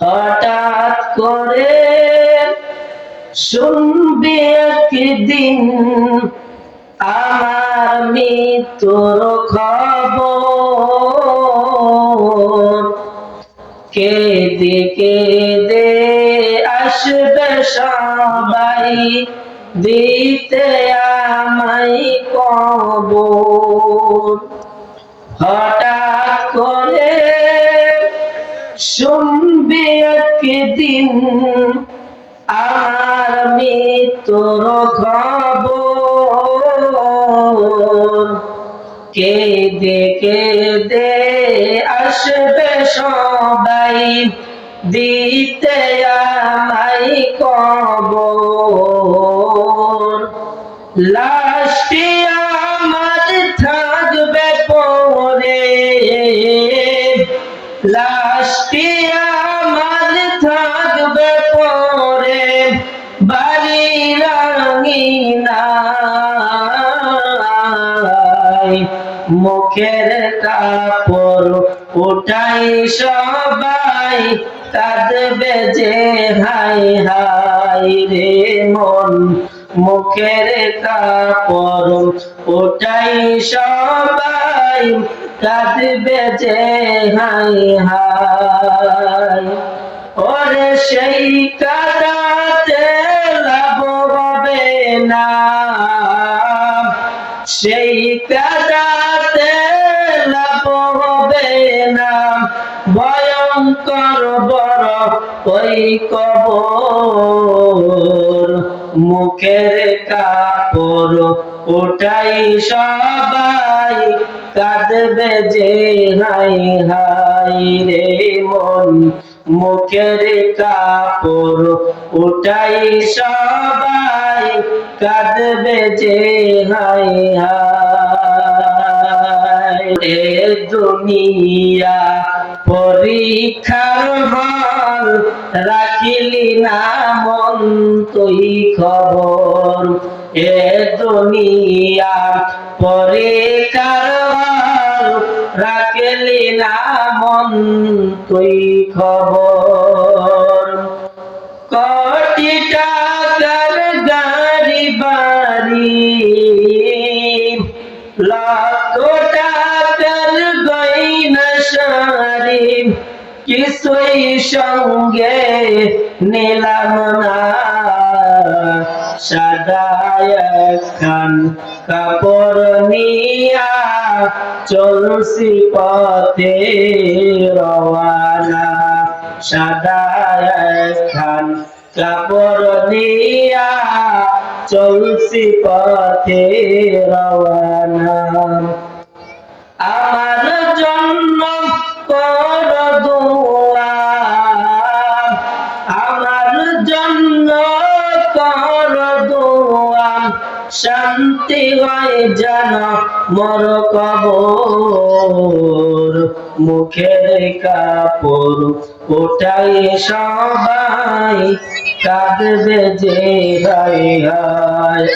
হঠাৎ করে শুনবি একদিন আমার মৃত্যুর খবর। কেঁদে কেঁদে আসবে সবাই দিতে আমায় কবর। হঠাৎ করে শুনবি একদিন আমার মৃত্যুর খবর। কেঁদে কেঁদে আসবে সবাই দিতে আমায় কবর। লাশটি আমার থাকবে পড়ে, লাশটি আমার থাকবে পড়ে বাড়ির আঙিনায়। মুখের কাপড় উঠাই সবাই কাঁদবে যে হাই হাই রে মন। মুখের কাপড় উঠাই সবাই কাঁদবে যে হাই হাই। ওরে সেই কাঁদাতে লাভ হবে না, সেই কাঁদাতে লাভ হবে না। ভয়ঙ্কর বড় ওই কবর। মুখের কাপড় উঠাই সবাই কাঁদবে যে হাই হাই রে মন। মুখের কাপড় উঠাই সবাই কাঁদবে যে হাই হাই। এ দুনিয়া পরীক্ষার হল, রাখিলি না মন তুই খবর। এ দুনিয়া পরীক্ষার হল, রাখিলি না মন তুই খবর। কোটি টাকার গাড়ি বাড়ি, লাখ টাকার গয়না শাড়ি, কিছুই সঙ্গে নিলাম না। সাদা একখান কাপড় নিয়া চলছি পথে রওয়ানা। সাদা একখান কাপড় নিয়া চলছি পথে রওয়ানা। আমার জন্য কর দোয়া, আমার জন্য কর দোয়া, শান্তি হয় যেন মোর কবর। মুখের কাপড় উঠাই সবাই কাঁদবে যে হায় হায়।